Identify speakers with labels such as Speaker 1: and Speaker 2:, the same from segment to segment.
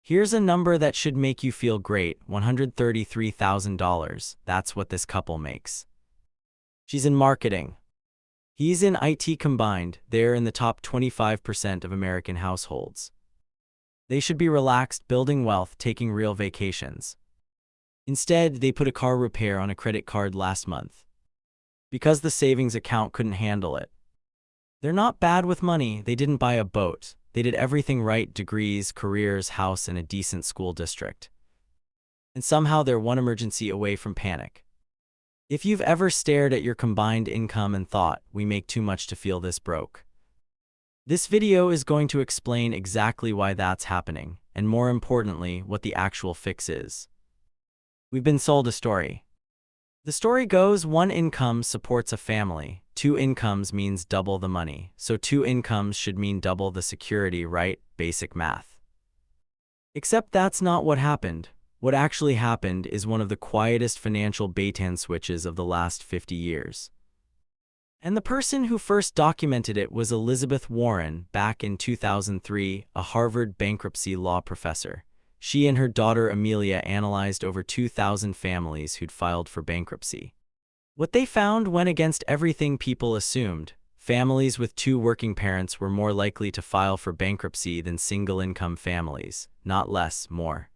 Speaker 1: Here's a number that should make you feel great, $133,000. That's what this couple makes. She's in marketing. He's in IT combined. They're in the top 25% of American households. They should be relaxed, building wealth, taking real vacations. Instead, they put a car repair on a credit card last month because the savings account couldn't handle it. They're not bad with money. They didn't buy a boat. They did everything right: degrees, careers, house, and a decent school district. And somehow they're one emergency away from panic. If you've ever stared at your combined income and thought, we make too much to feel this broke, this video is going to explain exactly why that's happening, and more importantly, what the actual fix is. We've been sold a story. The story goes, one income supports a family. Two incomes means double the money. So two incomes should mean double the security, right? Basic math. Except that's not what happened. What actually happened is one of the quietest financial bait-and switches of the last 50 years. And the person who first documented it was Elizabeth Warren back in 2003, a Harvard bankruptcy law professor. She and her daughter Amelia analyzed over 2,000 families who'd filed for bankruptcy. What they found went against everything people assumed. Families with two working parents were more likely to file for bankruptcy than single-income families, not less, more.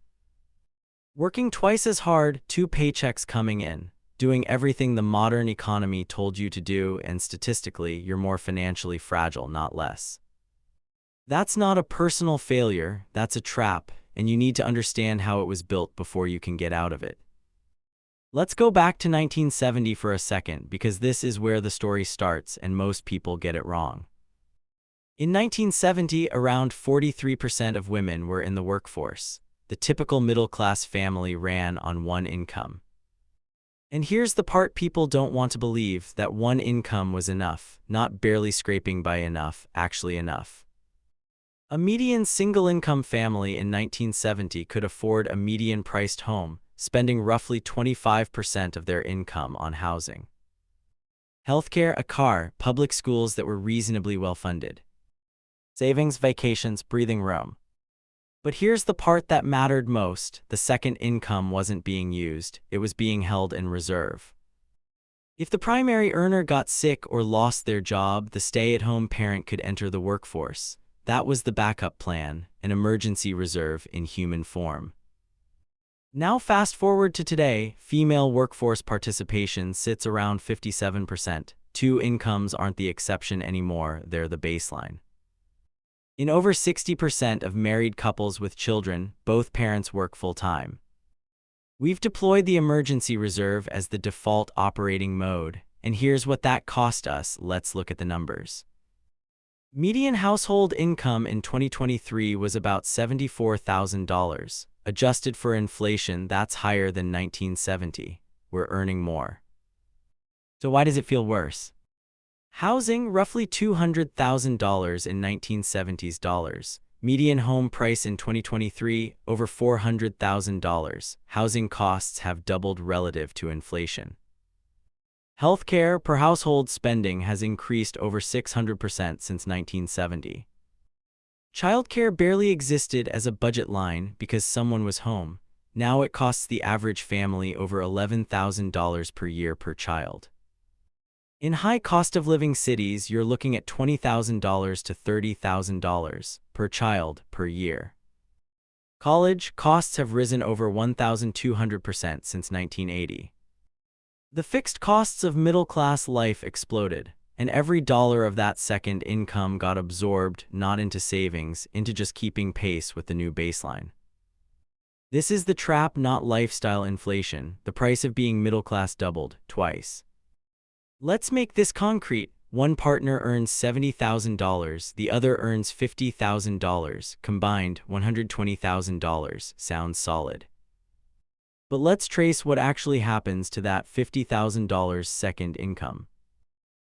Speaker 1: Working twice as hard, two paychecks coming in, doing everything the modern economy told you to do, and statistically, you're more financially fragile, not less. That's not a personal failure, that's a trap, and you need to understand how it was built before you can get out of it. Let's go back to 1970 for a second, because this is where the story starts and most people get it wrong. In 1970, around 43% of women were in the workforce. The typical middle-class family ran on one income. And here's the part people don't want to believe, that one income was enough, not barely scraping by enough, actually enough. A median single-income family in 1970 could afford a median-priced home, spending roughly 25% of their income on housing, healthcare, a car, public schools that were reasonably well-funded, savings, vacations, breathing room. But here's the part that mattered most: the second income wasn't being used, it was being held in reserve. If the primary earner got sick or lost their job, the stay-at-home parent could enter the workforce. That was the backup plan, an emergency reserve in human form. Now fast forward to today, female workforce participation sits around 57%. Two incomes aren't the exception anymore, they're the baseline. In over 60% of married couples with children, both parents work full-time. We've deployed the emergency reserve as the default operating mode, and here's what that cost us. Let's look at the numbers. Median household income in 2023 was about $74,000. Adjusted for inflation, that's higher than 1970. We're earning more. So why does it feel worse? Housing, roughly $200,000 in 1970s dollars. Median home price in 2023, over $400,000. Housing costs have doubled relative to inflation. Healthcare per household spending has increased over 600% since 1970. Childcare barely existed as a budget line because someone was home. Now it costs the average family over $11,000 per year per child. In high cost-of-living cities, you're looking at $20,000 to $30,000 per child per year. College costs have risen over 1,200% since 1980. The fixed costs of middle-class life exploded, and every dollar of that second income got absorbed, not into savings, into just keeping pace with the new baseline. This is the trap, not lifestyle inflation. The price of being middle-class doubled twice. Let's make this concrete. One partner earns $70,000, the other earns $50,000, combined $120,000. Sounds solid. But let's trace what actually happens to that $50,000 second income.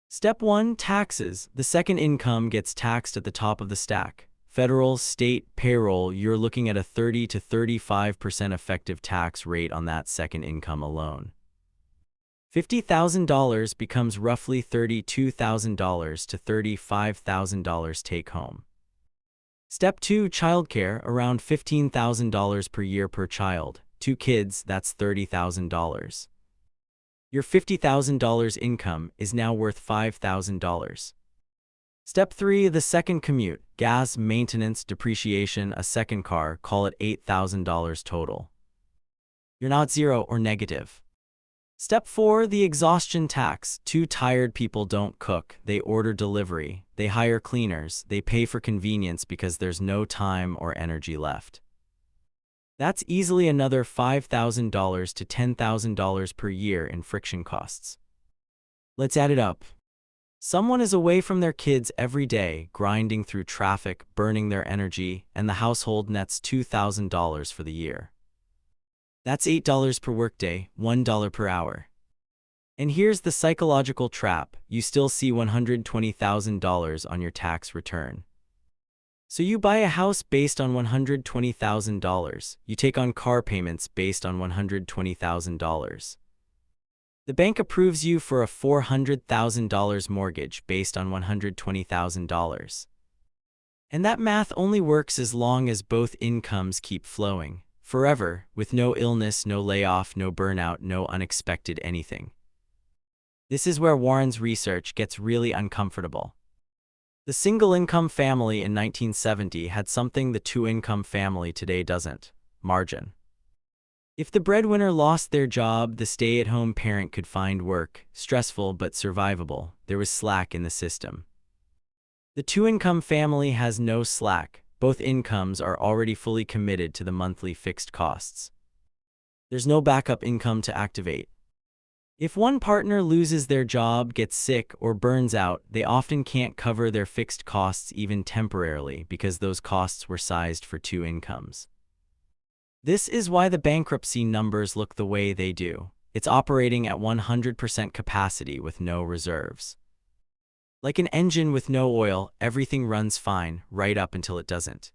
Speaker 1: Step 1, taxes. The second income gets taxed at the top of the stack. Federal, state, payroll, you're looking at a 30 to 35% effective tax rate on that second income alone. $50,000 becomes roughly $32,000 to $35,000 take home. Step 2, childcare, around $15,000 per year per child. 2 kids, that's $30,000. Your $50,000 income is now worth $5,000. Step 3, the second commute, gas, maintenance, depreciation, a second car, call it $8,000 total. You're not zero or negative. Step 4, the exhaustion tax. 2 tired people don't cook, they order delivery, they hire cleaners, they pay for convenience because there's no time or energy left. That's easily another $5,000 to $10,000 per year in friction costs. Let's add it up. Someone is away from their kids every day, grinding through traffic, burning their energy, and the household nets $2,000 for the year. That's $8 per workday, $1 per hour. And here's the psychological trap: you still see $120,000 on your tax return. So you buy a house based on $120,000, you take on car payments based on $120,000. The bank approves you for a $400,000 mortgage based on $120,000. And that math only works as long as both incomes keep flowing. Forever, with no illness, no layoff, no burnout, no unexpected anything. This is where Warren's research gets really uncomfortable. The single-income family in 1970 had something the two-income family today doesn't: margin. If the breadwinner lost their job, the stay-at-home parent could find work, stressful but survivable. There was slack in the system. The two-income family has no slack. Both incomes are already fully committed to the monthly fixed costs. There's no backup income to activate. If one partner loses their job, gets sick, or burns out, they often can't cover their fixed costs even temporarily because those costs were sized for two incomes. This is why the bankruptcy numbers look the way they do. It's operating at 100% capacity with no reserves. Like an engine with no oil, everything runs fine, right up until it doesn't.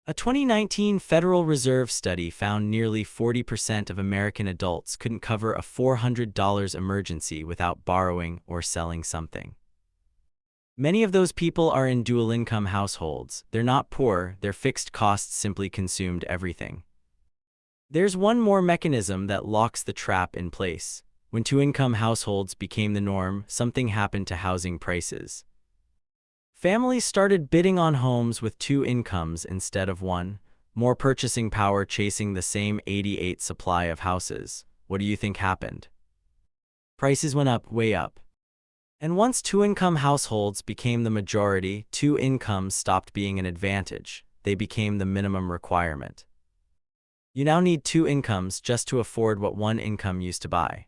Speaker 1: A 2019 Federal Reserve study found nearly 40% of American adults couldn't cover a $400 emergency without borrowing or selling something. Many of those people are in dual-income households. They're not poor, their fixed costs simply consumed everything. There's one more mechanism that locks the trap in place. When two-income households became the norm, something happened to housing prices. Families started bidding on homes with two incomes instead of one, more purchasing power chasing the same 88 supply of houses. What do you think happened? Prices went up, way up. And once two-income households became the majority, two incomes stopped being an advantage. They became the minimum requirement. You now need two incomes just to afford what one income used to buy.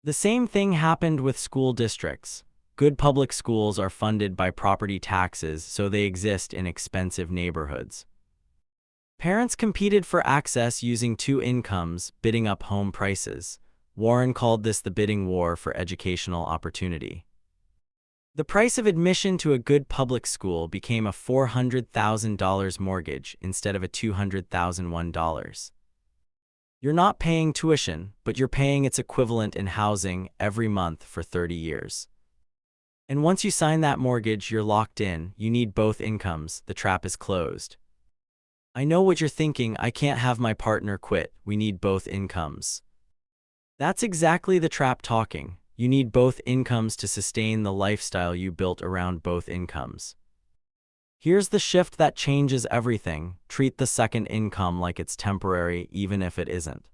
Speaker 1: The same thing happened with school districts. Good public schools are funded by property taxes, so they exist in expensive neighborhoods. Parents competed for access using two incomes, bidding up home prices. Warren called this the bidding war for educational opportunity. The price of admission to a good public school became a $400,000 mortgage instead of a $200,001. You're not paying tuition, but you're paying its equivalent in housing every month for 30 years. And once you sign that mortgage, you're locked in. You need both incomes. The trap is closed. I know what you're thinking. I can't have my partner quit. We need both incomes. That's exactly the trap talking. You need both incomes to sustain the lifestyle you built around both incomes. Here's the shift that changes everything. Treat the second income like it's temporary, even if it isn't.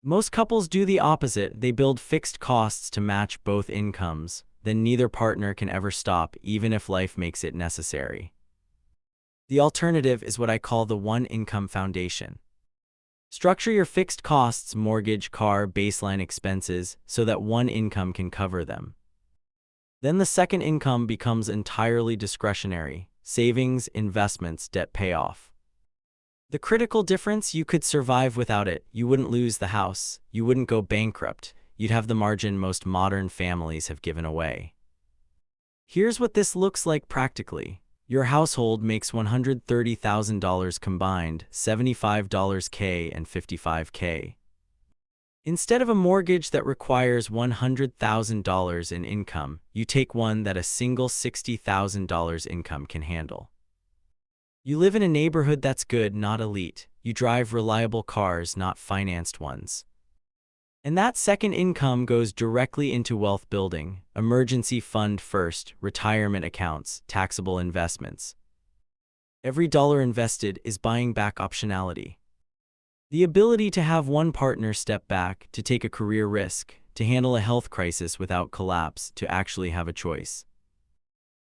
Speaker 1: Most couples do the opposite. They build fixed costs to match both incomes. Then neither partner can ever stop, even if life makes it necessary. The alternative is what I call the one-income foundation. Structure your fixed costs, mortgage, car, baseline expenses, so that one income can cover them. Then the second income becomes entirely discretionary: savings, investments, debt payoff. The critical difference: you could survive without it. You wouldn't lose the house. You wouldn't go bankrupt. You'd have the margin most modern families have given away. Here's what this looks like practically. Your household makes $130,000 combined, $75K and $55K. Instead of a mortgage that requires $100,000 in income, you take one that a single $60,000 income can handle. You live in a neighborhood that's good, not elite. You drive reliable cars, not financed ones. And that second income goes directly into wealth building, emergency fund first, retirement accounts, taxable investments. Every dollar invested is buying back optionality. The ability to have one partner step back, to take a career risk, to handle a health crisis without collapse, to actually have a choice.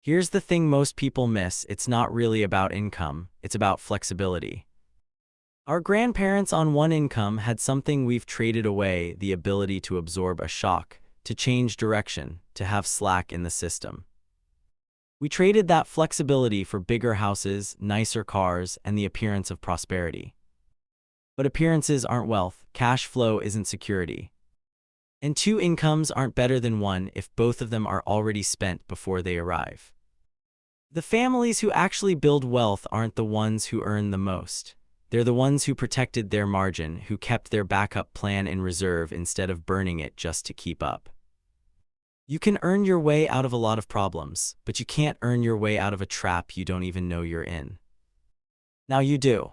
Speaker 1: Here's the thing most people miss: it's not really about income, it's about flexibility. Our grandparents on one income had something we've traded away: the ability to absorb a shock, to change direction, to have slack in the system. We traded that flexibility for bigger houses, nicer cars, and the appearance of prosperity. But appearances aren't wealth, cash flow isn't security. And two incomes aren't better than one if both of them are already spent before they arrive. The families who actually build wealth aren't the ones who earn the most. They're the ones who protected their margin, who kept their backup plan in reserve instead of burning it just to keep up. You can earn your way out of a lot of problems, but you can't earn your way out of a trap you don't even know you're in. Now you do.